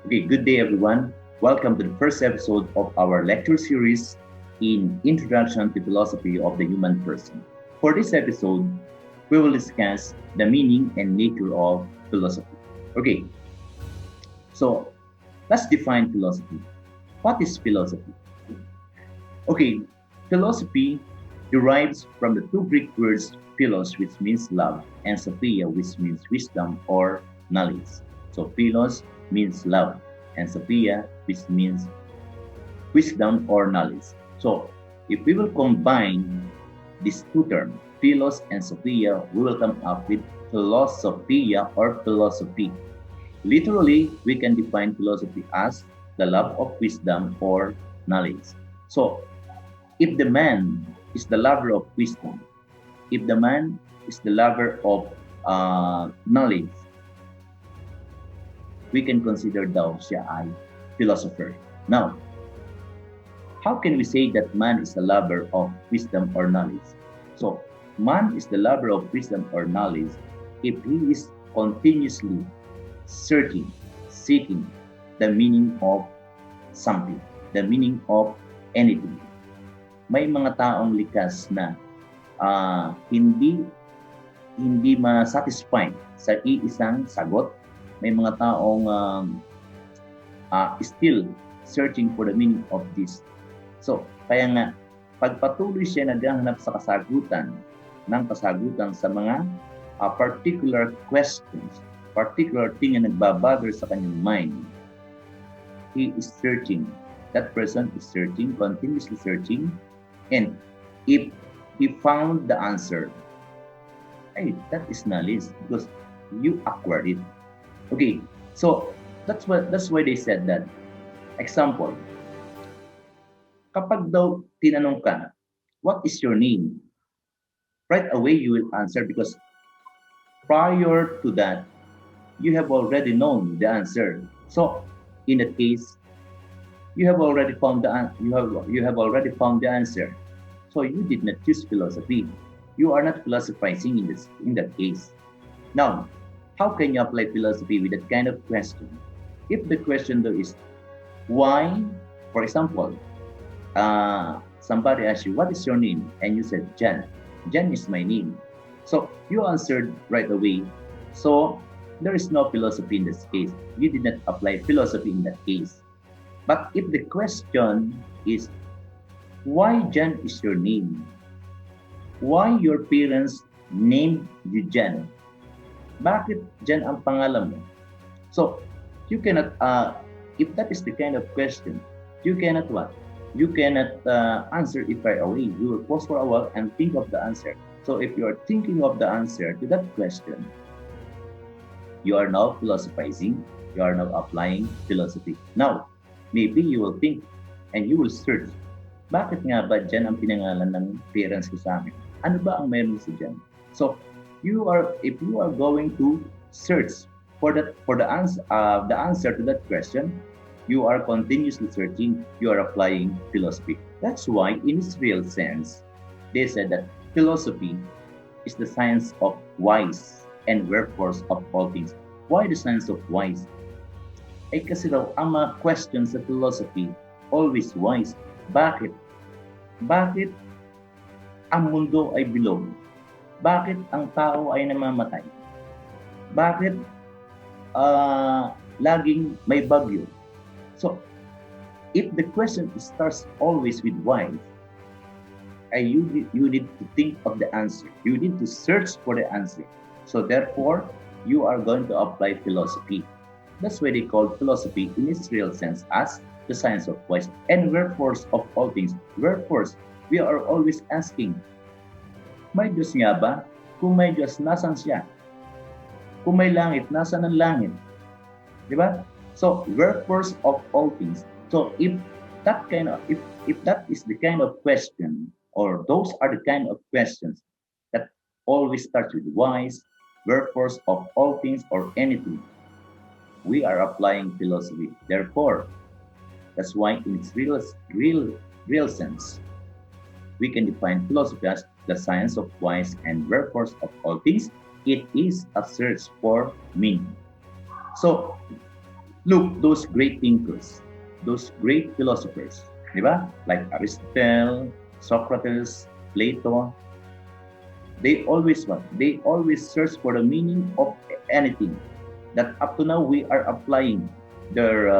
Okay, good day everyone. Welcome to the first episode of our lecture series in Introduction to Philosophy of the Human Person. For this episode, we will discuss the meaning and nature of philosophy. Okay, so let's define philosophy. What is philosophy? Okay, philosophy derives from the two Greek words philos, which means love, and sophia, which means wisdom or knowledge. So philos means love, and sophia, which means wisdom or knowledge. So if we will combine these two terms, philos and sophia, we will come up with philosophia or philosophy. Literally, we can define philosophy as the love of wisdom or knowledge. So if the man is the lover of wisdom, if the man is the lover of knowledge, we can consider daw siya ay philosopher. Now, how can we say that man is a lover of wisdom or knowledge? So, man is the lover of wisdom or knowledge if he is continuously searching, seeking the meaning of something, the meaning of anything. May mga taong likas na hindi ma-satisfy sa iisang sagot. May mga taong still searching for the meaning of this. So, kaya nga, pagpatuloy siya naghahanap sa kasagutan sa mga particular questions, particular thing na nagbabother sa kanyang mind, he is searching. That person is searching, continuously searching, and if he found the answer, hey, that is knowledge because you acquired it. Okay, so that's why they said that. Example, kapag daw tinanong ka, what is your name? Right away you will answer because prior to that, you have already known the answer. So in that case, you have already found the answer. So you did not choose philosophy. You are not philosophizing in that case. Now, how can you apply philosophy with that kind of question? If the question though is why, for example, somebody asks you, what is your name? And you said, Jan. Jan is my name. So you answered right away. So there is no philosophy in this case. You did not apply philosophy in that case. But if the question is, why Jan is your name? Why your parents named you Jan? Bakit Jan ang pangalan mo? So, you cannot, if that is the kind of question, you cannot what? You cannot answer it right away. You will pause for a while and think of the answer. So, if you are thinking of the answer to that question, you are now philosophizing, you are now applying philosophy. Now, maybe you will think and you will search, bakit nga ba Jan ang pinangalan ng parents ko sa amin? Ano ba ang meron sa Jan? So, if you are going to search for the answer to that question, you are continuously searching, you are applying philosophy. That's why in its real sense, they said that philosophy is the science of wise and wherefores of all things. Why the science of wise? Eh kasi daw ang mga questions sa philosophy always wise. Bakit? Bakit ang mundo ay bilog? Bakit ang tao ay namamatay? Bakit laging may bagyo? So, if the question starts always with why, you need to think of the answer. You need to search for the answer. So therefore, you are going to apply philosophy. That's why they call philosophy in its real sense as the science of wise and wherefores of all things. Wherefores, we are always asking, may Diyos nga ba? Kung may Diyos, nasan siya? Kung may langit, nasan ang langit? Di ba? So, wherefores of all things. So, if that is the kind of question, or those are the kind of questions that always start with wise, wherefores of all things, or anything, we are applying philosophy. Therefore, that's why in its real sense, we can define philosophy as the science of wise and wherefores of all things. It is a search for meaning. So, Look, those great thinkers, those great philosophers, di ba? Like Aristotle, Socrates, Plato, they always what? They always search for the meaning of anything. That up to now we are applying their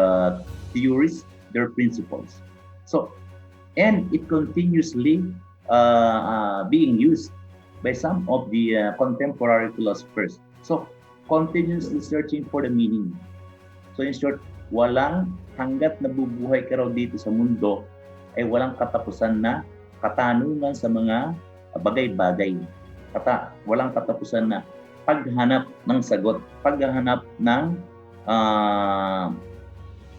theories, their principles. So, and it continuously being used by some of the contemporary philosophers. So, continuously searching for the meaning. So, in short, walang hanggat nabubuhay ka raw dito sa mundo ay walang katapusan na katanungan sa mga bagay-bagay. Walang katapusan na paghanap ng sagot, paghanap ng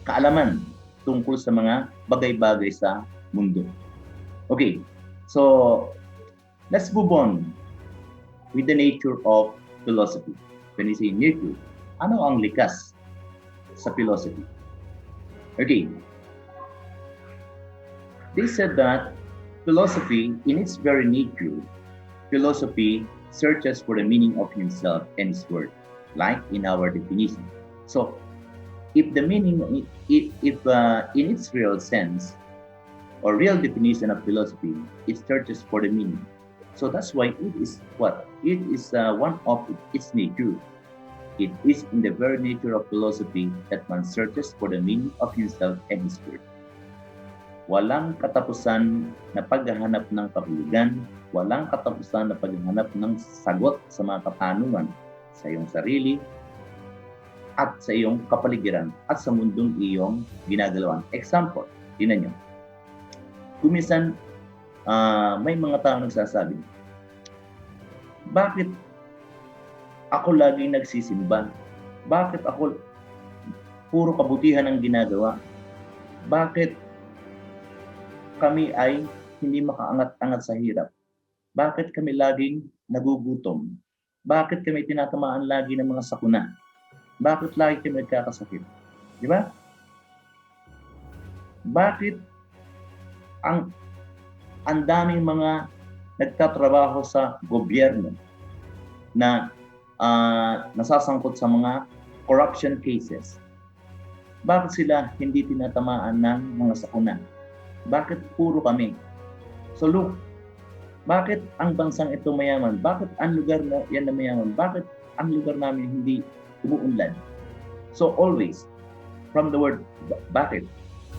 kaalaman tungkol sa mga bagay-bagay sa mundo. Okay, so let's move on with the nature of philosophy. When you say nature, ano ang likas sa philosophy? Okay, they said that philosophy, in its very nature, philosophy searches for the meaning of himself and his word, like in our definition. So, if the meaning, if in its real sense or real definition of philosophy, it searches for the meaning. So that's why it is what? It is one of its nature. It is in the very nature of philosophy that man searches for the meaning of himself and his word. Walang katapusan na paghahanap ng kahulugan, walang katapusan na paghahanap ng sagot sa mga katanungan sa iyong sarili at sa iyong kapaligiran at sa mundong iyong ginagalawan. Example, tingnan nyo. Kuminsan, may mga tao nagsasabi, bakit ako laging nagsisimba? Bakit ako puro kabutihan ang ginagawa? Bakit kami ay hindi makaangat-angat sa hirap? Bakit kami laging nagugutom? Bakit kami tinatamaan lagi ng mga sakuna? Bakit lagi kami nagkakasakit? Di ba? Bakit ang daming mga nagtatrabaho sa gobyerno na nasasangkot sa mga corruption cases? Bakit sila hindi tinatamaan ng mga sakuna? Bakit puro kami? So look, bakit ang bansang ito mayaman? Bakit ang lugar na yan na mayaman? Bakit ang lugar namin hindi umuunlad? So always, from the word bakit?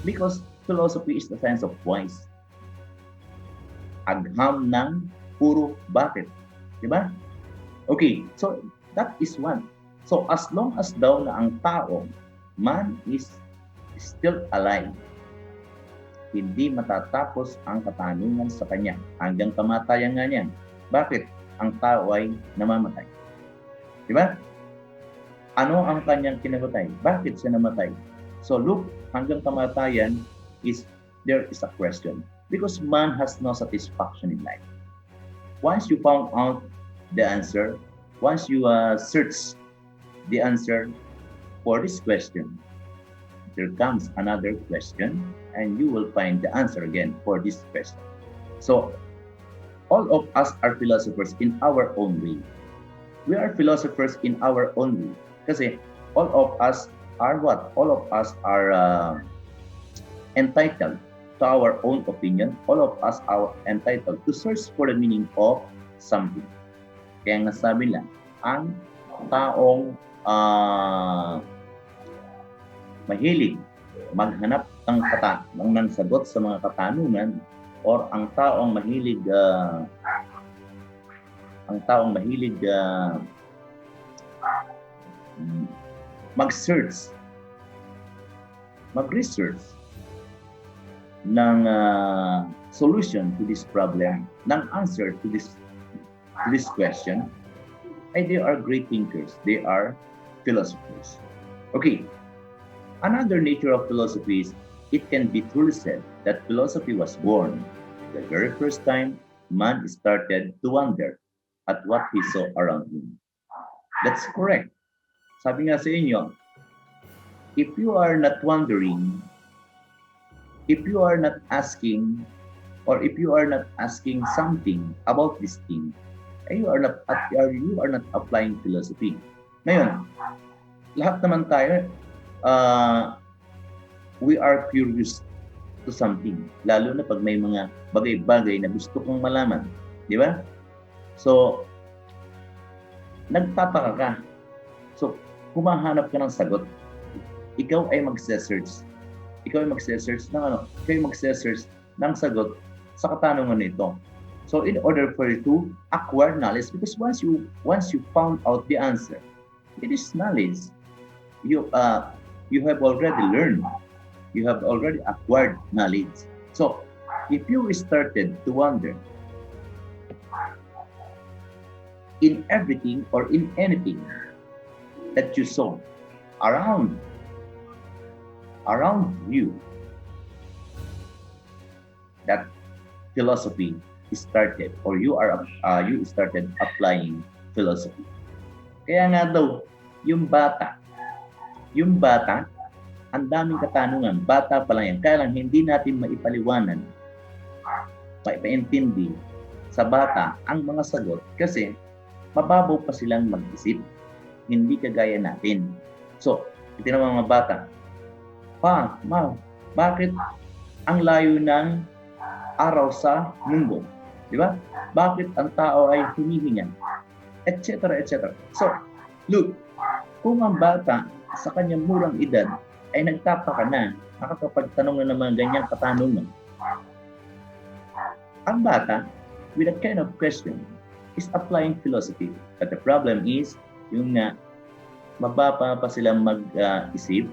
Because philosophy is the science of whys. Agham ng puro bakit. Diba? Okay, so that is one. So as long as daw na ang tao, man is still alive, hindi matatapos ang katanungan sa kanya hanggang kamatayan nga niyan. Bakit? Ang tao ay namamatay. Diba? Ano ang kanyang kinamatay? Bakit siya namatay? So look, hanggang kamatayan there is a question. Because man has no satisfaction in life. Once you found out the answer, once you search the answer for this question, there comes another question and you will find the answer again for this question. So, all of us are philosophers in our own way. We are philosophers in our own way. Kasi all of us are what? All of us are entitled to our own opinion. All of us are entitled to search for the meaning of something. Kaya nga sabi lang, ang taong mahilig maghanap ng sagot sa mga katanungan, or ang taong mahilig mag-search, mag-research ng solution to this problem, ng answer to this question, ay they are great thinkers. They are philosophers. Okay. Another nature of philosophy is it can be truly said that philosophy was born the very first time man started to wonder at what he saw around him. That's correct. Sabi nga sa inyo, if you are not wondering, if you are not asking, or if you are not asking something about this thing, you are not applying philosophy. Ngayon, lahat naman tayo, uh, we are curious to something. Lalo na pag may mga bagay-bagay na gusto kong malaman. Di ba? So, nagtataka ka. So, humahanap ka ng sagot. Ikaw ay magse-search. Ikaw ay magse-search ng ano? Ikaw ay magse-search ng sagot sa katanungan nito. So, in order for you to acquire knowledge, because once you found out the answer, it is knowledge. You have already learned. You have already acquired knowledge. So, if you started to wonder in everything or in anything that you saw around you, that philosophy started, or you started applying philosophy. Kaya nga daw, yung bata, ang daming katanungan, bata pa lang yan. Kaya lang hindi natin maipaliwanan, maipaintindi sa bata ang mga sagot kasi mababaw pa silang mag-isip, hindi kagaya natin. So, ito naman mga bata, bakit ang layo ng araw sa mundo? Di ba? Bakit ang tao ay humihinga? Etc. etc. So, look, kung ang bata sa kanyang murang edad ay nagtapaka na, nakakapagtanong na ng mga ganyang katanungan, ang bata, with that kind of question, is applying philosophy. But the problem is, yung mababaw pa silang mag-isip,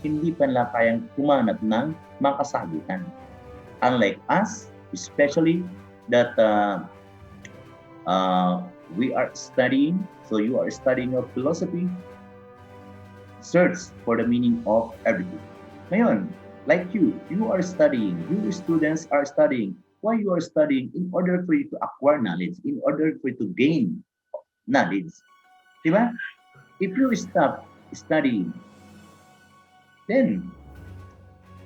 hindi pa nila kayang humanap ng mga kasagutan. Unlike us, especially that we are studying, so you are studying your philosophy, search for the meaning of everything. Ngayon, like you are studying, you students are studying. Why you are studying? In order for you to acquire knowledge, in order for you to gain knowledge. Diba? If you stop studying, then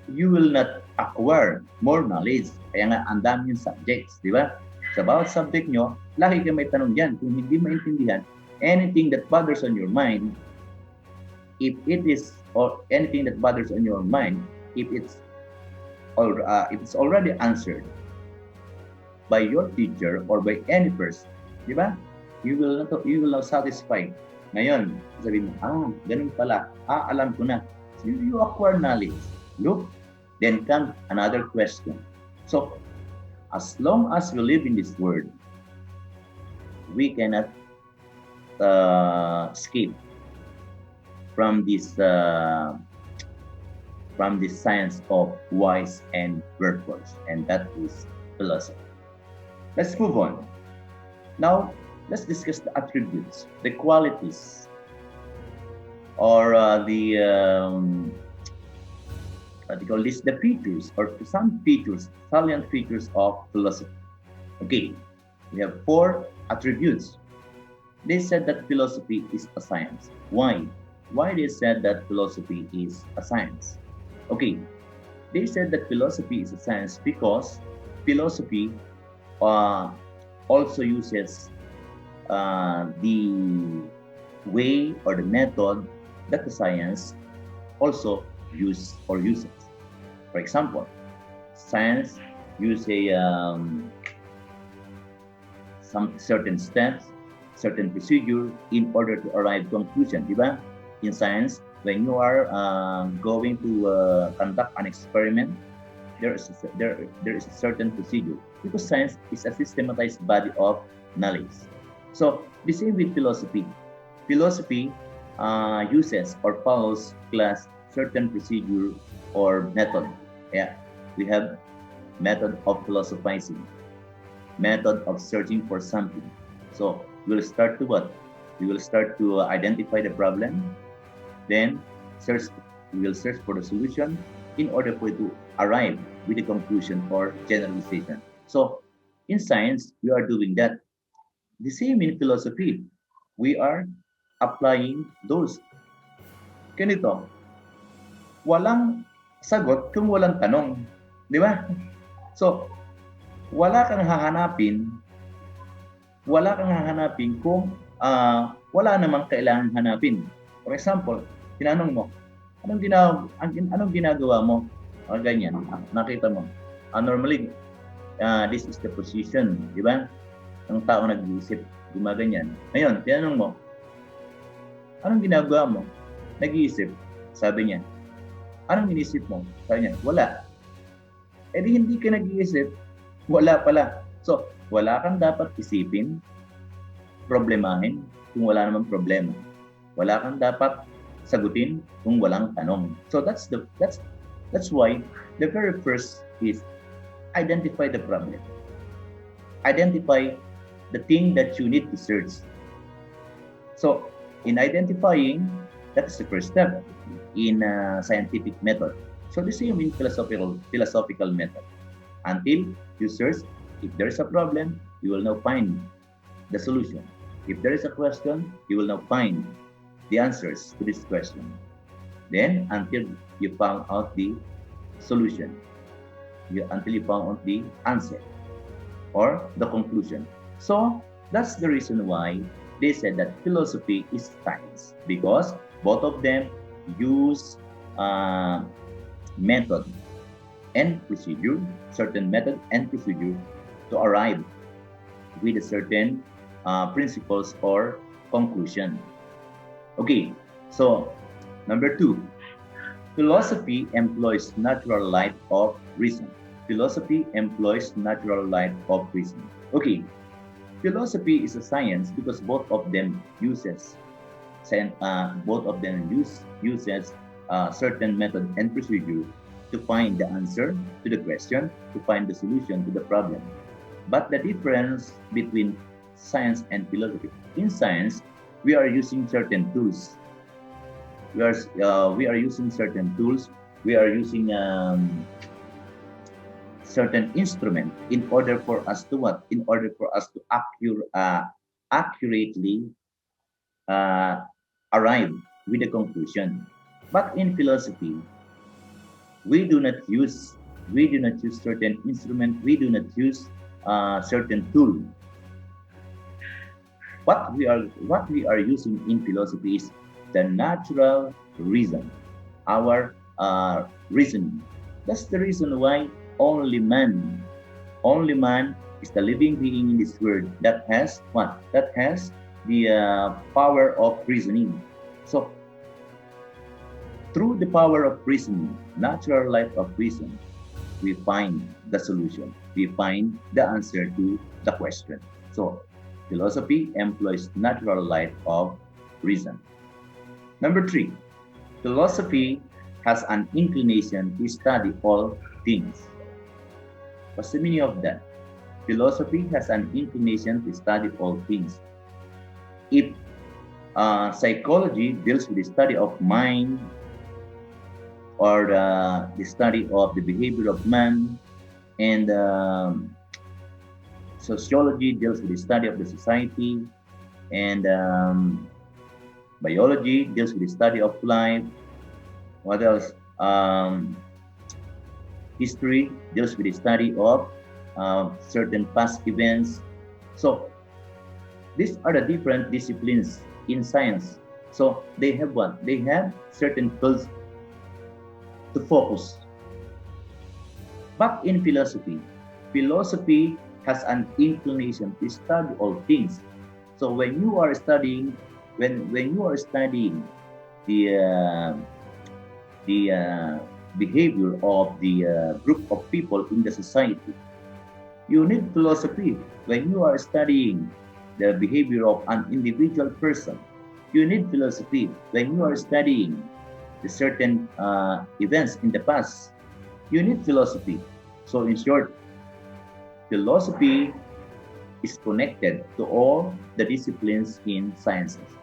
you will not acquire more knowledge. Kaya nga, ang dami yung subjects, di ba? Sa bawat subject nyo, lagi kayo may tanong dyan. Kung hindi maintindihan, anything that bothers on your mind, if it's already answered by your teacher or by any person, di ba? You will not satisfy. Ngayon, sabihin mo, ganun pala. Alam ko na. So you acquire knowledge. Look, then comes another question. So, as long as we live in this world, we cannot escape from this science of whys and wherefores, and that is philosophy. Let's move on. Now, let's discuss the attributes, the qualities, or the features, or some features, salient features of philosophy. Okay, we have 4 attributes. They said that philosophy is a science. Why? Why they said that philosophy is a science? Okay, they said that philosophy is a science because philosophy also uses the way or the method that the science also uses. For example, science uses some certain steps, certain procedure in order to arrive to conclusion, di ba? In science, when you are going to conduct an experiment, there is a certain procedure because science is a systematized body of knowledge. So the same with philosophy. Philosophy uses or follows certain procedure or method. Yeah, we have method of philosophizing, method of searching for something. So we'll start to what? We will start to identify the problem, then we will search for the solution in order for it to arrive with a conclusion or generalization. So in science, we are doing that. The same in philosophy. We are applying those. Ganito, walang sagot kung walang tanong. Di ba? So, wala kang hahanapin kung wala namang kailangan hanapin. For example, tinanong mo, anong ginagawa mo? O ganyan, nakita mo. Normally, this is the position, di ba? Ang tao nag-iisip, gumaganyan. Ngayon, tinanong mo, anong ginagawa mo? Nag-iisip. Sabi niya, anong inisip mo? Sabi niya, wala. Eh di hindi ka nag-iisip, wala pala. So, wala kang dapat isipin, problemahin kung wala namang problema. Wala kang dapat sagutin kung walang tanong. So that's why the very first is identify the problem. Identify the thing that you need to search. So in identifying, that is the first step in a scientific method. So the same in philosophical method. Until you search, if there is a problem, you will now find the solution. If there is a question, you will now find the answers to this question. Then, until you found out the solution, until you found out the answer or the conclusion. So, that's the reason why they said that philosophy is science, because both of them use method and procedure, certain method and procedure to arrive with a certain principles or conclusion. Okay, so number 2, philosophy employs natural light of reason. Philosophy employs natural light of reason. Okay, philosophy is a science because both of them uses certain method and procedure to find the answer to the question, to find the solution to the problem. But the difference between science and philosophy, in science, we are using certain tools. We are using certain tools. We are using certain instrument in order for us to what? In order for us to accurately arrive with a conclusion. But in philosophy, we do not use certain instrument. We do not use certain tool. What we are using in philosophy is the natural reason, our reasoning. That's the reason why only man is the living being in this world that has what? That has the power of reasoning. So through the power of reasoning, natural light of reason, we find the solution. We find the answer to the question. So philosophy employs natural light of reason. Number 3, philosophy has an inclination to study all things. What's the meaning of that? Philosophy has an inclination to study all things. If psychology deals with the study of mind or the study of the behavior of man, and sociology deals with the study of the society, and biology deals with the study of life. What else? History deals with the study of certain past events. So these are the different disciplines in science. So they have what? They have certain fields to focus. But in philosophy has an inclination to study all things. So when you are studying, when you are studying the behavior of the group of people in the society, you need philosophy. When you are studying the behavior of an individual person, you need philosophy. When you are studying the certain events in the past, you need philosophy. So in short, philosophy is connected to all the disciplines in sciences.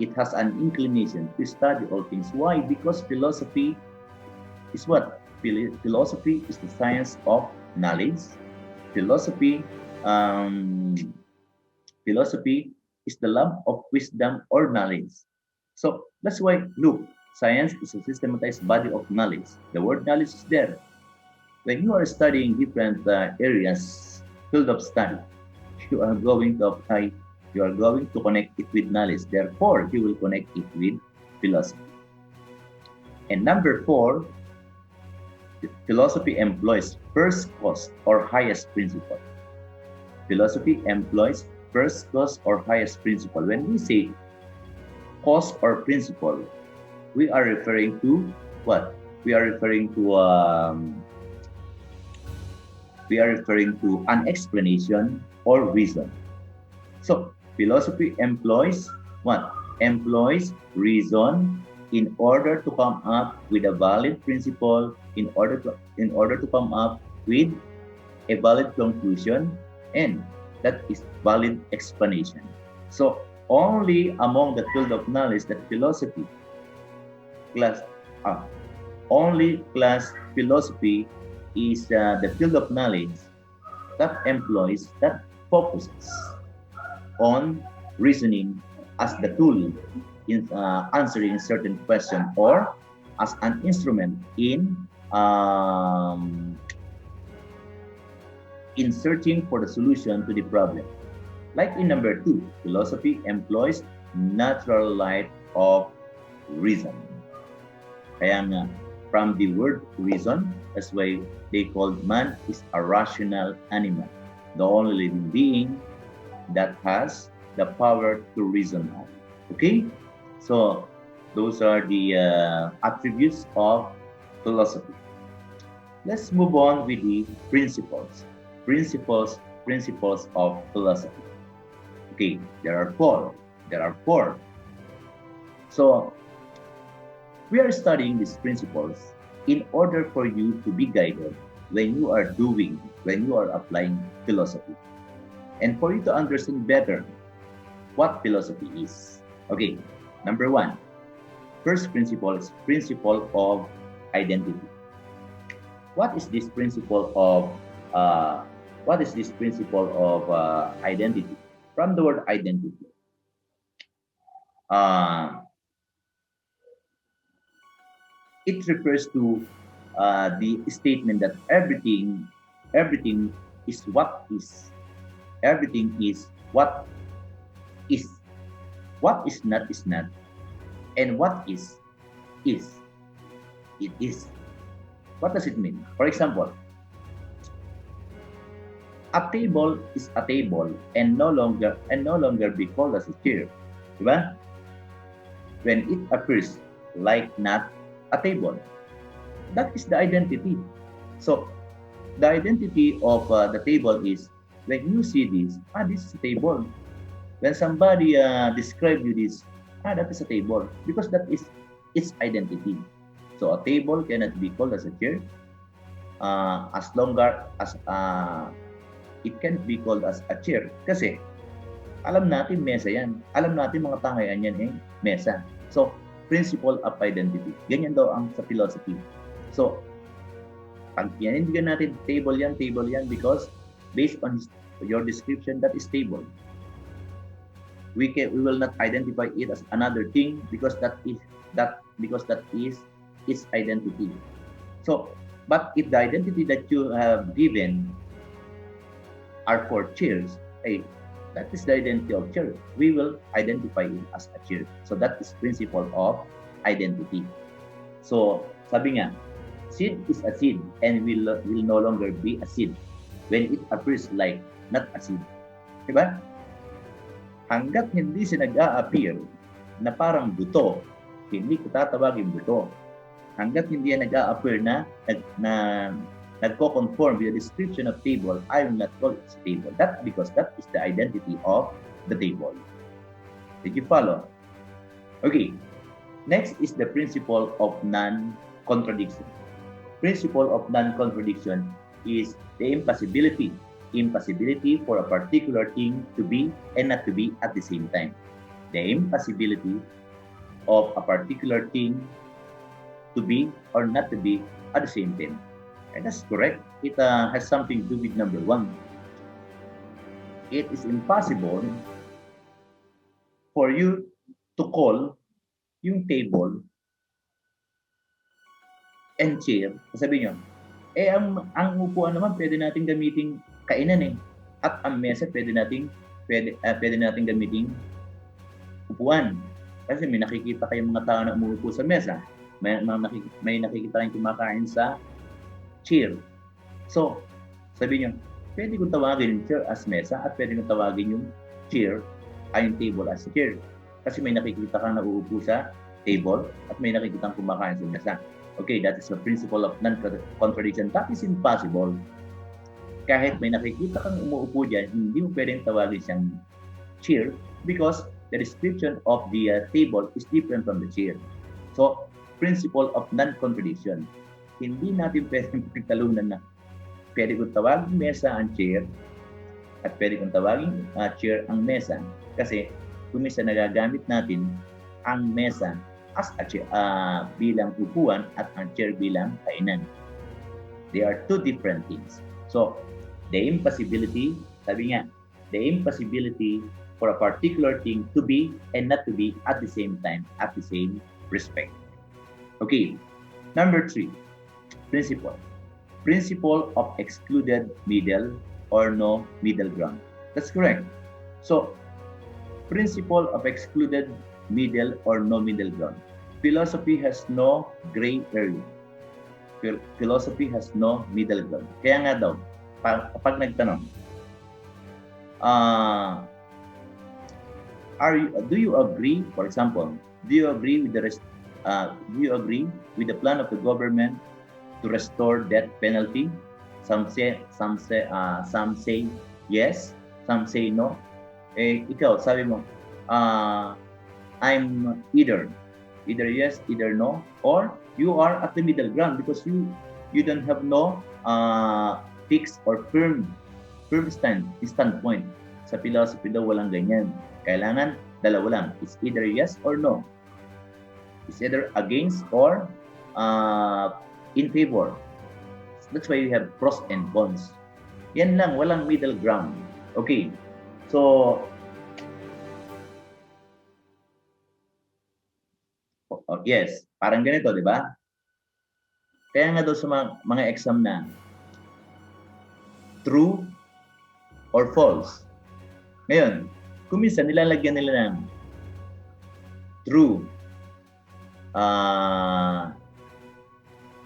It has an inclination to study all things. Why? Because philosophy is what? Philosophy is the science of knowledge. Philosophy is the love of wisdom or knowledge. So that's why, look, science is a systematized body of knowledge. The word knowledge is there. When you are studying different areas, field of study, you are going to apply You are going to connect it with knowledge. Therefore, you will connect it with philosophy. And number 4, philosophy employs first cause or highest principle. Philosophy employs first cause or highest principle. When we say cause or principle, we are referring to what? We are referring to an explanation or reason. So philosophy employs what? Employs reason in order to come up with a valid principle, in order to come up with a valid conclusion, and that is valid explanation. So only among the field of knowledge that philosophy class only class philosophy is the field of knowledge that employs, that focuses on reasoning as the tool in answering certain question, or as an instrument in searching for the solution to the problem. Like in number 2, philosophy employs natural light of reason. Kaya nga, from the word reason, that's why they called man is a rational animal, the only living being that has the power to reason out. Okay? So, those are the attributes of philosophy. Let's move on with the principles. Principles of philosophy. Okay, there are four. So, we are studying these principles in order for you to be guided when you are applying philosophy, and for you to understand better what philosophy is. Okay, number 1, first principle is principle of identity. What is this principle of identity? From the word identity, it refers to the statement that everything is what is. Everything is what is. What is not, and what is. It is. What does it mean? For example, a table is a table and no longer be called as a chair. Diba? When it appears like not a table, that is the identity. So the identity of the table is, when you see this, this is a table. When somebody describe you this, that is a table, because that is its identity. So a table cannot be called as a chair as longer as it can be called as a chair. Kasi alam natin mesa yan. Alam natin mga tangayan yan mesa. So principle of identity. Ganyan daw ang sa philosophy. So pag yanindigan natin table yan because based on your description, that is table. We will not identify it as another thing because that is its identity. So, but if the identity that you have given are for chairs, that is the identity of chair. We will identify it as a chair. So that is principle of identity. So sabi nga, seed is a seed and will no longer be a seed when it appears like not a seed. Diba? Hanggat hindi siya nag-a-appear na parang buto, hindi ko tatawagin buto. Hanggat hindi yan nag-a-appear na nagko-conform with the description of table, I will not call it a table. That's because that is the identity of the table. Did you follow? Okay. Next is the principle of non-contradiction. Principle of non-contradiction is the impossibility for a particular thing to be and not to be at the same time. The impossibility of a particular thing to be or not to be at the same time. And that's correct. It has something to do with number 1. It is impossible for you to call yung table and chair. Sabi nyo, ang upuan naman pwede nating gamitin kainan At ang mesa pwede nating pwede natin gamitin upuan. Kasi may nakikita kayong mga tao na umuupo sa mesa. May nakikita kayong kumakain sa chair. So, sabi niyo, pwede kong tawagin yung chair as mesa at pwede kong tawagin yung chair ay yung table as chair. Kasi may nakikita kang nauupo sa table at may nakikita kang kumakain sa mesa. Okay, that is the principle of non-contradiction. That is impossible. Kahit may nakikita kang umuupo dyan, hindi mo pwedeng tawagin siyang chair because the description of the table is different from the chair. So, principle of non-contradiction. Hindi natin pwedeng pagtalunan na pwede kong tawagin mesa ang chair at pwede kong tawagin chair ang mesa. Kasi kung minsan nagagamit natin ang mesa as a chair, bilang upuan at ang chair bilang kainan. They are two different things. So, the impossibility, sabi nga, the impossibility for a particular thing to be and not to be at the same time, at the same respect. Okay, number 3, principle. Principle of excluded middle or no middle ground. That's correct. So, principle of excluded middle or no middle ground. Philosophy has no gray area. Philosophy has no middle ground. Kaya nga daw, pag nagtanong, do you agree, for example, do you agree with the plan of the government to restore death penalty? Some say yes, some say no. Ikaw, sabi mo, I'm either yes, either no, or you are at the middle ground because you don't have no fixed or firm standpoint. Sa philosophy daw walang ganyan. Kailangan dalawa lang. It's either yes or no. It's either against or in favor. That's why we have pros and cons. Yan lang, walang middle ground. Okay. So, yes, parang ganito, di ba? Kaya nga daw sa mga exam na true or false. Ngayon, kung minsan nilalagyan nila ng true,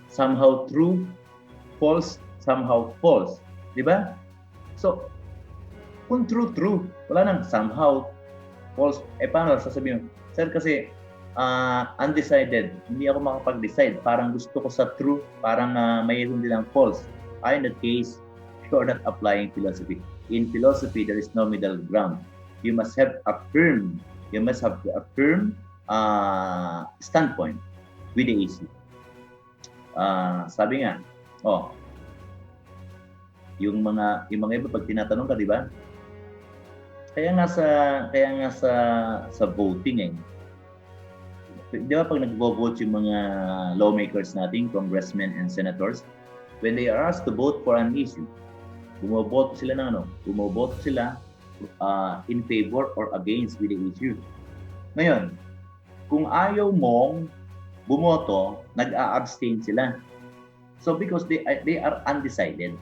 somehow true, false, somehow false. Di ba? So, kung true, wala nang somehow, false. Paano sasabihin? Sir, kasi undecided. Hindi ako makapag-decide. Parang gusto ko sa true, parang mayroon din ang false. In that case, you're not applying philosophy. In philosophy, there is no middle ground. You must have a firm standpoint with the issue. Sabi nga, yung mga iba pag tinatanong ka, di ba? Kaya nga sa voting di ba pag nagvo-vote yung mga lawmakers natin, congressmen and senators, when they are asked to vote for an issue, bumoboto sila in favor or against with the issue. Ngayon, kung ayaw mong bumoto, nag-a-abstain sila. So because they are undecided.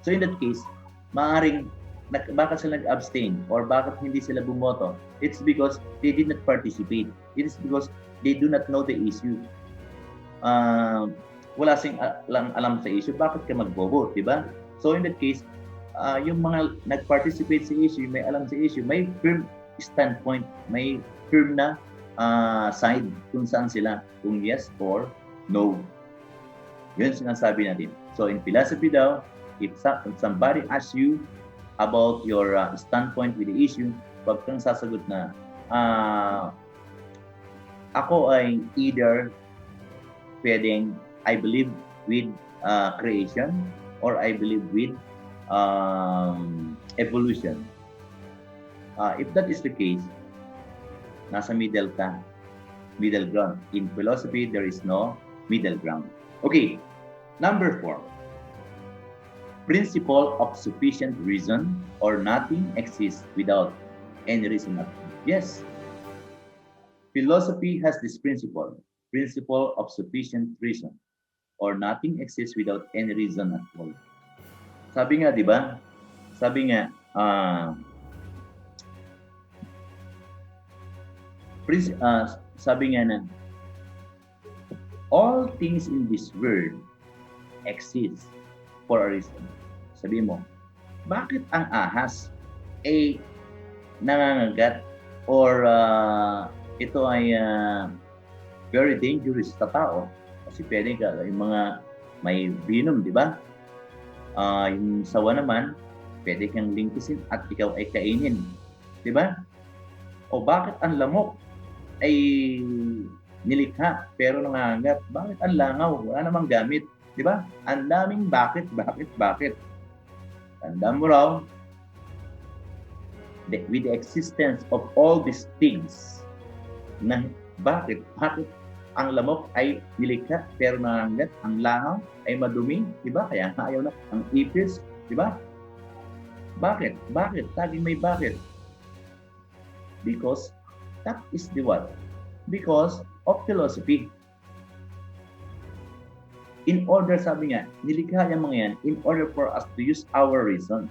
So in that case, maaaring bakit sila nag-abstain or bakit hindi sila bumoto? It's because they did not participate. It is because they do not know the issue. Wala sing alam sa issue, bakit ka magbo-vote, di ba? So in that case, yung mga nag-participate sa issue, may alam sa issue, may firm standpoint, may firm na side kung saan sila, kung yes or no. Yun sinasabi natin. So in philosophy daw, if somebody asks you about your standpoint with the issue, wag kang sasagot na ako ay either pwedeng I believe with creation or I believe with evolution. If that is the case, nasa middle ground. In philosophy, there is no middle ground. Okay, number 4. Principle of sufficient reason or nothing exists without any reason at all. Yes. Philosophy has this principle of sufficient reason or nothing exists without any reason at all. Sabi nga, di ba? Sabi nga, Sabi nga na, all things in this world exist for a reason. Sabi mo, bakit ang ahas ay nangangagat or ito ay very dangerous sa tao? Kasi pwede ka, yung mga may venom, di ba? Yung sawa naman, pwede kang lingkisin at ikaw ay kainin. Di ba? O bakit ang lamok ay nilikha pero nangangagat? Bakit ang langaw? Wala namang gamit. Di ba? Ang daming bakit. Tandaan mo raw, with the existence of all these things, na bakit ang lamok ay nilikha pero nangangagat, ang langaw ay madumi, di ba? Kaya ayaw na ang ipis, di ba? Bakit? Laging may bakit. Because that is the what? Because of philosophy. In order, sabi nga, nilikha yung mga yan, in order for us to use our reason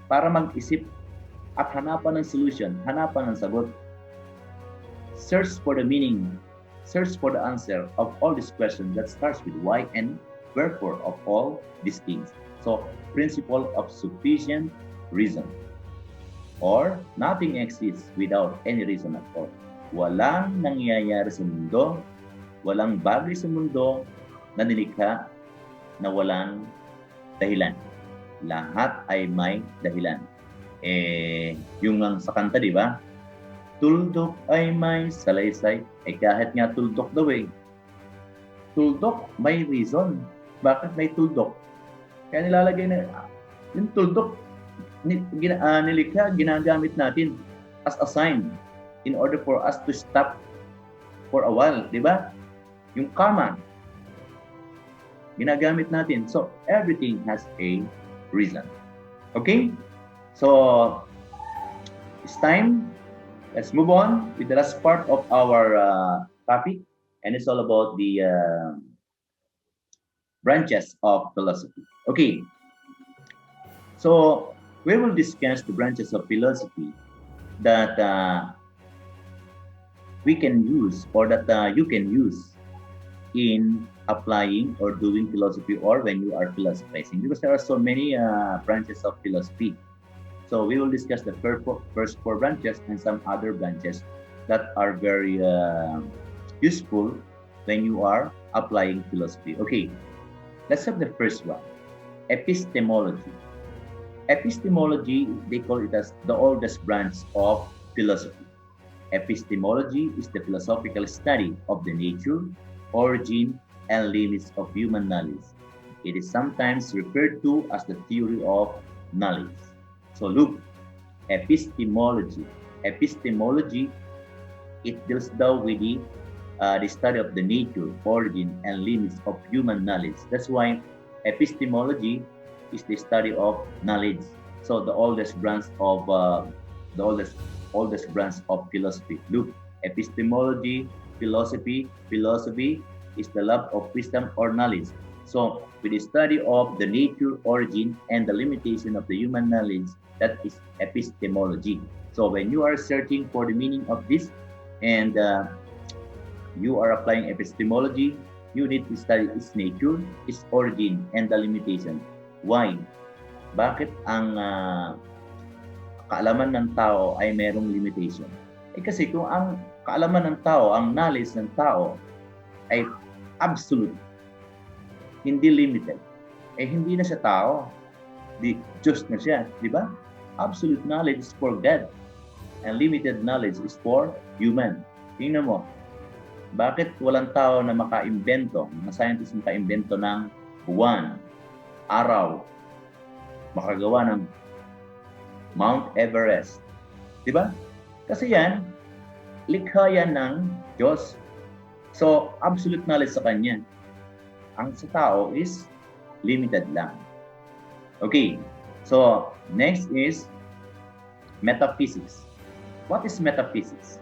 para mag-isip at hanapan ng solution, hanapan ng sagot. Search for the meaning, search for the answer of all these questions that starts with why and wherefore of all these things. So, principle of sufficient reason. Or, nothing exists without any reason at all. Walang nangyayari sa mundo, walang bagay sa mundo na nilikha na walang dahilan. Lahat ay may dahilan. Yung sa kanta, di ba? Tuldok ay may salaysay. Kahit nga tuldok daw Tuldok, may reason. Bakit may tuldok? Kaya nilalagay na, yung tuldok, nilikha, ginagamit natin as a sign in order for us to stop for a while, di ba? Yung kama, ginagamit natin. So, everything has a reason. Okay? So, it's time. Let's move on with the last part of our topic. And it's all about the branches of philosophy. Okay. So, we will discuss the branches of philosophy that we can use or that you can use in applying or doing philosophy or when you are philosophizing, because there are so many branches of philosophy. So we will discuss the first four branches and some other branches that are very useful when you are applying philosophy. Okay, let's have the first one, epistemology. Epistemology, they call it as the oldest branch of philosophy. Epistemology is the philosophical study of the nature, origin, and limits of human knowledge. It is sometimes referred to as the theory of knowledge. So look, epistemology. Epistemology, it deals down with the study of the nature, origin, and limits of human knowledge. That's why epistemology is the study of knowledge. So the oldest branch of oldest branch of philosophy. Look, epistemology, philosophy is the love of wisdom or knowledge. So with the study of the nature, origin, and the limitation of the human knowledge, that is epistemology. So when you are searching for the meaning of this and you are applying epistemology, you need to study its nature, its origin, and the limitation. Why? Bakit ang kaalaman ng tao ay merong limitation? Kasi kung ang kaalaman ng tao, ang knowledge ng tao ay absolute, hindi limited, hindi na siya tao, Diyos na siya, di ba? Absolute knowledge is for God and limited knowledge is for human. Tingnan mo, bakit walang tao na makaimbento, mga scientist makaimbento ng buwan, araw, makagawa ng Mount Everest, di ba? Kasi yan, likha yan ng Diyos. So, absolute knowledge sa Kanya. Ang sa tao is limited lang. Okay, so next is metaphysics. What is metaphysics?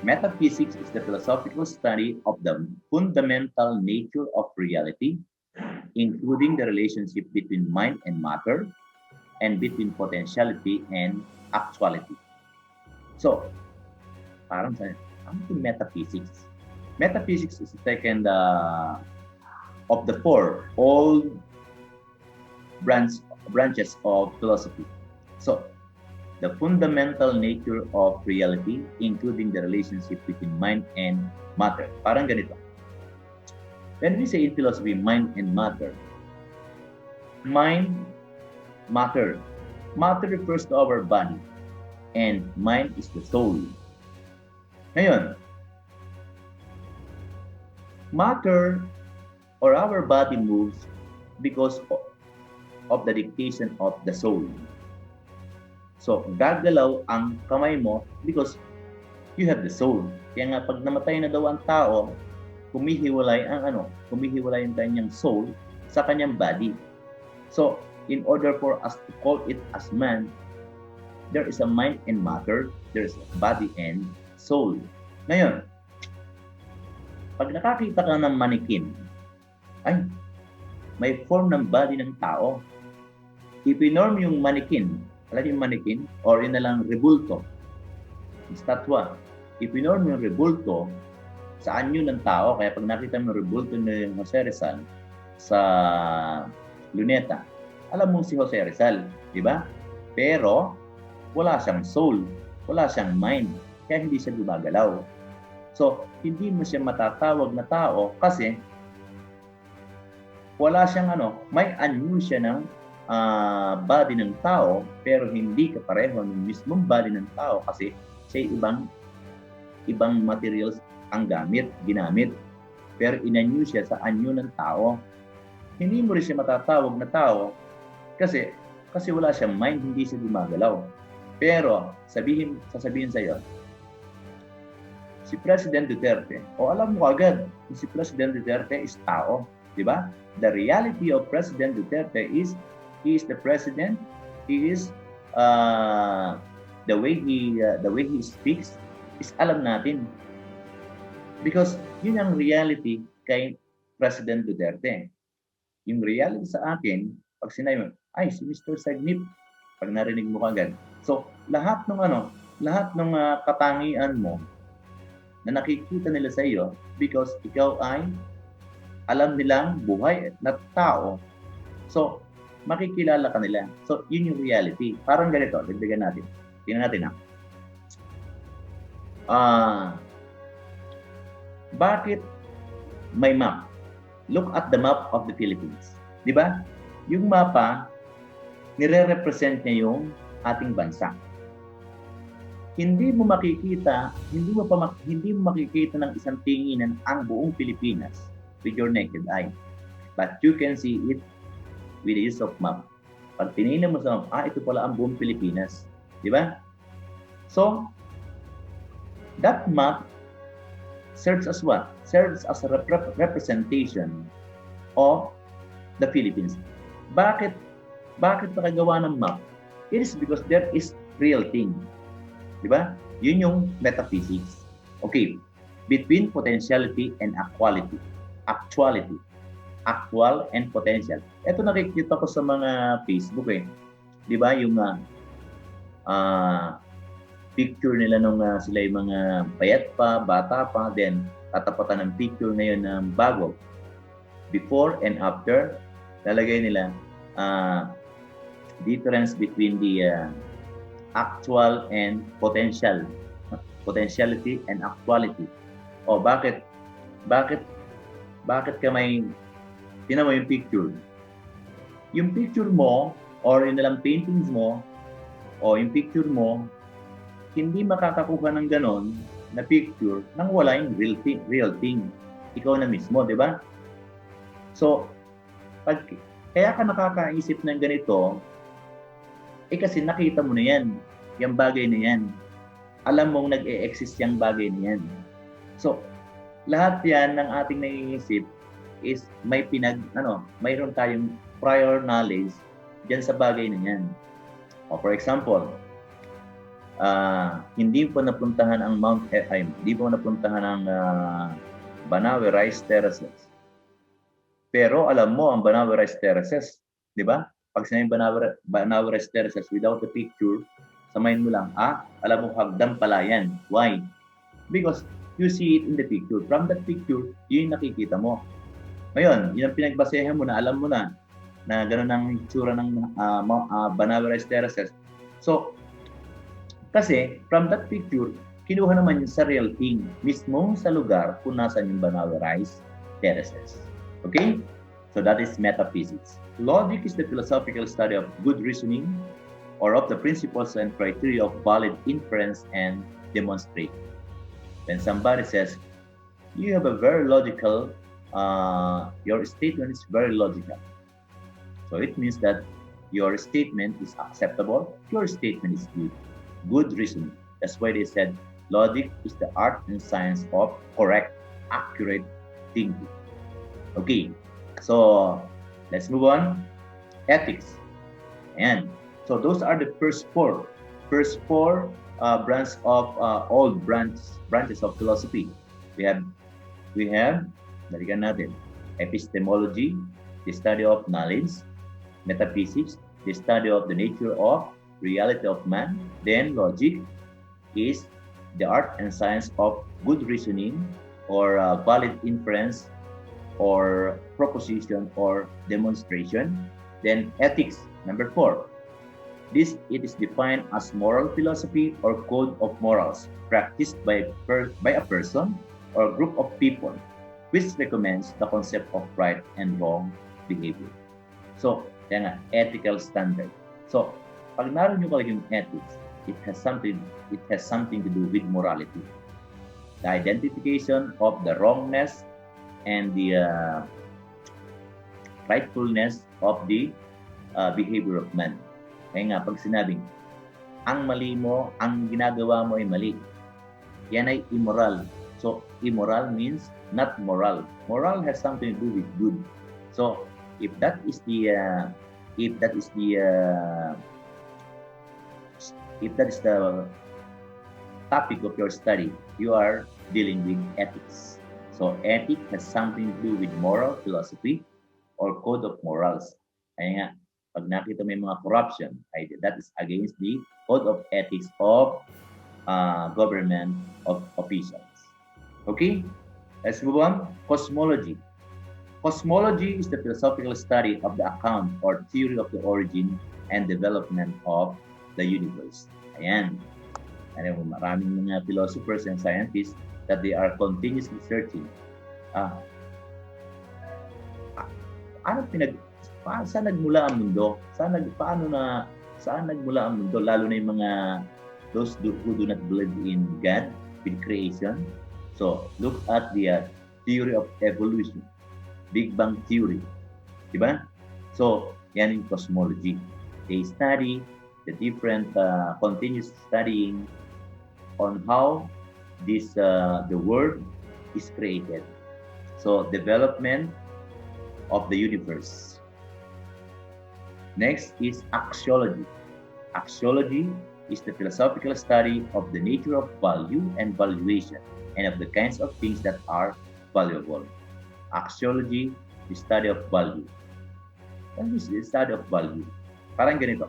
Metaphysics is the philosophical study of the fundamental nature of reality, including the relationship between mind and matter, and between potentiality and actuality. So, parang Come to metaphysics. Metaphysics is the second of the four old branches of philosophy. So, the fundamental nature of reality, including the relationship between mind and matter. Parang ganito. When we say in philosophy, mind and matter, mind, matter. Matter refers to our body, and mind is the soul. Ngayon, matter or our body moves because of the dictation of the soul. So, gagalaw ang kamay mo because you have the soul. Kaya nga, pag namatay na daw ang tao, kumihiwalay ang kanyang soul sa kanyang body. So, in order for us to call it as man, there is a mind and matter, there is a body and soul. Ngayon, pag nakakita ka ng manikin, ay, may form ng body ng tao. Ipinorm yung manikin, alam yung manikin, or yun na lang rebulto, estatwa. Ipinorm yung rebulto sa anyo ng tao. Kaya pag nakita mo yung rebulto ng Jose Rizal sa Luneta, alam mo si Jose Rizal, di ba? Pero, wala siyang soul, wala siyang mind, kaya hindi siya gumagalaw. So, hindi mo siya matatawag na tao kasi wala siyang may anyo siya ng body ng tao, pero hindi kapareho ng mismong body ng tao kasi siya ibang materials ang ginamit. Pero inanyo siya sa anyo ng tao. Hindi mo rin siya matatawag na tao kasi wala siyang mind, hindi siya gumagalaw. Pero sasabihin sa iyo, si President Duterte, alam mo agad, si President Duterte is tao, di ba? The reality of President Duterte is he is the president. He is the way he speaks is alam natin. Because yun ang reality kay President Duterte. Yung reality sa akin, pag sinabi mo, ay si Mr. Sagnip, pag narinig mo kagad. So lahat ng katangian mo na nakikita nila sa iyo because ikaw ay alam nilang buhay na tao. So makikilala ka nila. So, yun yung reality. Parang ganito, dagdagan natin. Tingnan natin bakit may map? Look at the map of the Philippines. Di ba? Yung mapa, nire-represent niya yung ating bansa. Hindi mo makikita ng isang tinginan ang buong Pilipinas with your naked eye. But you can see it with the use of map. Pag tinignan mo sa map, ito pala ang buong Pilipinas. Di ba? So, that map serves as what? Serves as a representation of the Philippines. Bakit nakagawa ng map? It is because there is real thing. Di ba? Yun yung metaphysics. Okay. Between potentiality and actuality. Actual and potential. Ito nakikita ko sa mga Facebook eh. 'Di ba yung picture nila nung sila yung mga payat pa, bata pa, then tatapatan ng picture ngayon ng bago. Before and after, lalagay nila difference between the actual and potential. Potentiality and actuality. O bakit ka may tingnan mo yung picture. Yung picture mo, or yung nalang paintings mo, o yung picture mo, hindi makakakuha ng ganon na picture nang wala yung real thing. Ikaw na mismo, di ba? So, kaya ka nakakaisip ng ganito, kasi nakita mo na yan, yung bagay na yan. Alam mong nag-e-exist yung bagay na yan. So, lahat yan ng ating naiisip is mayroon tayong prior knowledge diyan sa bagay na yan. O for example, hindi po napuntahan ang hindi po napuntahan ang Banawe Rice Terraces. Pero alam mo ang Banawe Rice Terraces, di ba? Pag sinabi Banawe Rice Terraces without the picture, sa mind mo lang, alam mo hagdan pala yan. Why? Because you see it in the picture. From that picture, yun yung nakikita mo. Ngayon, yun ang pinagbasehan mo na alam mo na gano'n ang itsura ng Banawerized terraces. So, kasi from that picture, kinuha naman yun sa real thing, mismo sa lugar kung nasan yung Banawerized terraces. Okay? So that is metaphysics. Logic is the philosophical study of good reasoning or of the principles and criteria of valid inference and demonstration. When somebody says, you have a very logical, your statement is very logical. So it means that your statement is acceptable, your statement is good. Good reasoning. That's why they said logic is the art and science of correct, accurate thinking. Okay, so let's move on. Ethics. And so those are the first four branches of branches of philosophy. We have balikan natin, epistemology, the study of knowledge; metaphysics, the study of the nature of reality of man; then logic is the art and science of good reasoning or valid inference or proposition or demonstration. Then ethics, number 4. It is defined as moral philosophy or code of morals practiced by a person or group of people, which recommends the concept of right and wrong behavior. So, kaya nga, ethical standard. So, pag naroon yung yung ethics, it has something to do with morality. The identification of the wrongness and the rightfulness of the behavior of man. Kaya nga, pag sinabing, ang mali mo, ang ginagawa mo ay mali, yan ay immoral. So, immoral means not moral. Moral has something to do with good. So, if that is the topic of your study, you are dealing with ethics. So, ethics has something to do with moral philosophy or code of morals. Kaya nga, pag nakita may mga corruption, that is against the code of ethics of government of officials. Okay, let's move on. Cosmology. Cosmology is the philosophical study of the account or theory of the origin and development of the universe. Ayan. Ano, maraming mga philosophers and scientists that they are continuously searching. Saan nagmula ang mundo? Saan nagmula ang mundo? Lalo na yung mga those who do not believe in God, with creation. So, look at the theory of evolution, Big Bang Theory. Diba? So, yan yung cosmology. They study the different, continuous studying on how the world is created. So, development of the universe. Next is axiology. Axiology is the philosophical study of the nature of value and valuation and of the kinds of things that are valuable. Axiology, the study of value. What is the study of value? Parang ganito.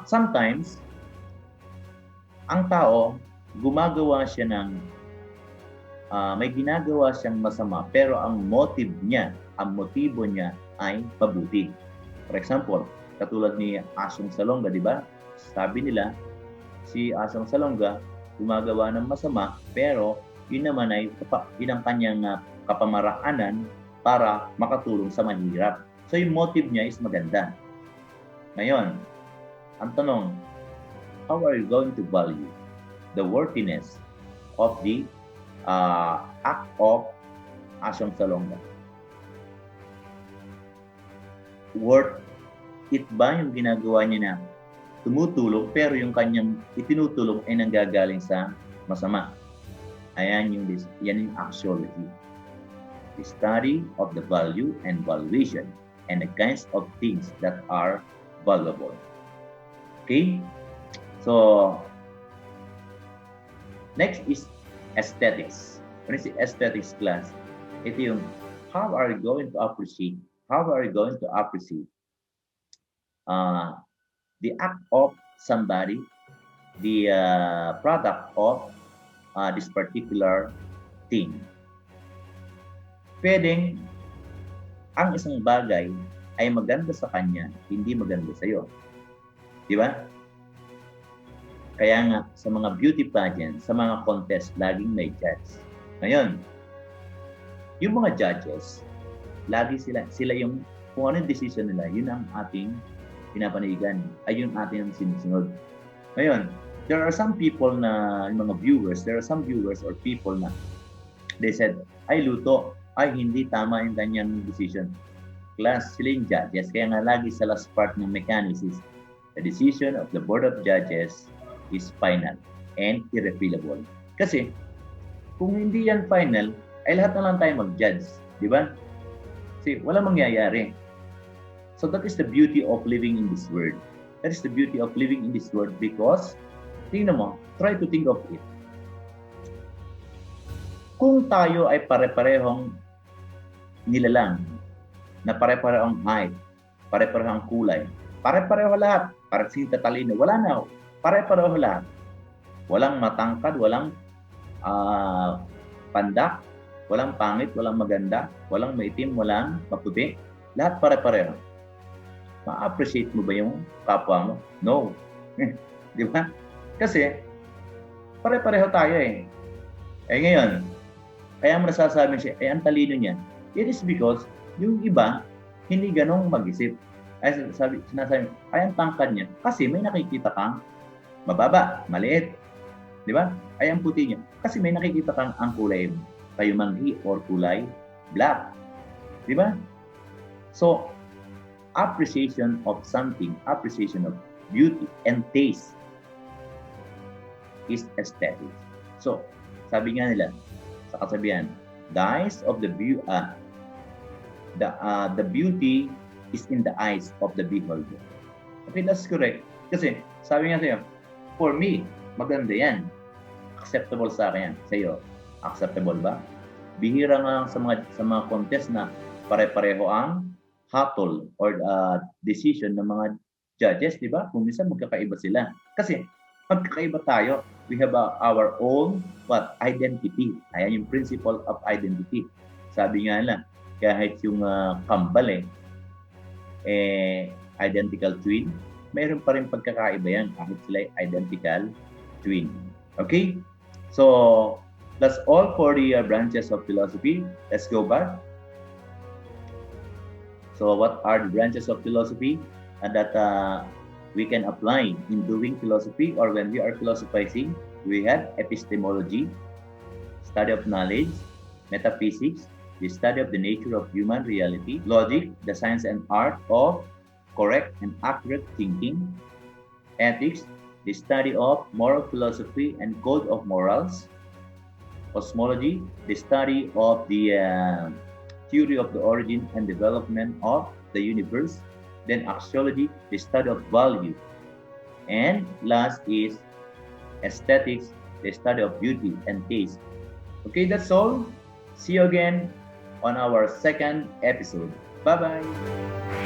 Sometimes, ang tao, gumagawa siya ng may ginagawa siyang masama pero ang motibo niya ay mabuti. For example, katulad ni Asong Salonga, di ba? Sabi nila, si Asong Salonga gumagawa ng masama pero yun naman ay yun ang kanyang kapamaraanan para makatulong sa mahirap. So yung motive niya is maganda. Ngayon, ang tanong, how are you going to value the worthiness of the act of Asong Salonga? Worth it ba yung ginagawa niya na tumutulong pero yung kanyang itinutulong ay nanggagaling sa masama? Yan yung axiology. The study of the value and valuation and the kinds of things that are valuable. Okay? So, next is aesthetics. When I say aesthetics class, ito yung how are you going to appreciate the act of somebody the product of this particular thing. Pwedeng ang isang bagay ay maganda sa kanya, hindi maganda sa iyo. Di ba? Kaya nga, sa mga beauty pageants, sa mga contest, laging may judge. Ngayon, yung mga judges, lagi sila yung, kung ano yung decision nila, yun ang ating pinapanigan, ay yung ating sinusunod. Ngayon, there are some people na, yung mga viewers, there are some viewers or people na, they said, ay luto, ay hindi tama yung kanyang decision. Class, sila yung judges, kaya nga lagi sa last part ng mechanics is, the decision of the Board of Judges is final and irrefutable. Kasi, kung hindi yan final, ay lahat na lang tayo mag-judge. Di ba? Kasi wala mangyayari. So that is the beauty of living in this world. That is the beauty of living in this world because, tingnan mo, try to think of it. Kung tayo ay pare-parehong nilalang, na pare-parehong height, pare-parehong kulay, pare-pareho lahat, parehong tatalino, wala na, pare-pareho lahat. Walang matangkad, walang pandak, walang pangit, walang maganda, walang maitim, walang maputi. Lahat pare-pareho. Ma-appreciate mo ba yung kapwa mo? No. Di ba? Kasi, pare-pareho tayo eh. Eh ngayon, kaya mo nasasabi siya, ang talino niya. It is because, yung iba, hindi ganong mag-isip. Ay sinasabi, ay ang tangkad niya. Kasi may nakikita kang mababa, maliit. Di ba? Ay ang puti niya. Kasi may nakikita kang ang kulay kayumanggi or kulay black. Di ba? So, appreciation of something, appreciation of beauty and taste is aesthetic. So, sabi nga nila sa kasabihan, the eyes of the beauty is in the eyes of the beholder. Okay, that's correct. Kasi, sabi nga sa'yo, for me, maganda yan. Acceptable sa akin yan. Sa'yo, acceptable ba? Bihira nga sa mga contest na pare-pareho ang hatol or decision ng mga judges, di ba? Kung minsan magkakaiba sila. Kasi, magkakaiba tayo. We have our own identity. Ayan yung principle of identity. Sabi nga lang, kahit yung kambal identical twin, mayroon pa rin pagkakaiba yan kahit sila identical twin. Okay? So, that's all for the branches of philosophy. Let's go back. So, what are the branches of philosophy that we can apply in doing philosophy or when we are philosophizing? We have epistemology, study of knowledge, metaphysics, the study of the nature of human reality, logic, the science and art of correct and accurate thinking, ethics, the study of moral philosophy and code of morals, cosmology, the study of the theory of the origin and development of the universe, then axiology, the study of value, and last is aesthetics, the study of beauty and taste. Okay, that's all. See you again on our second episode. Bye-bye.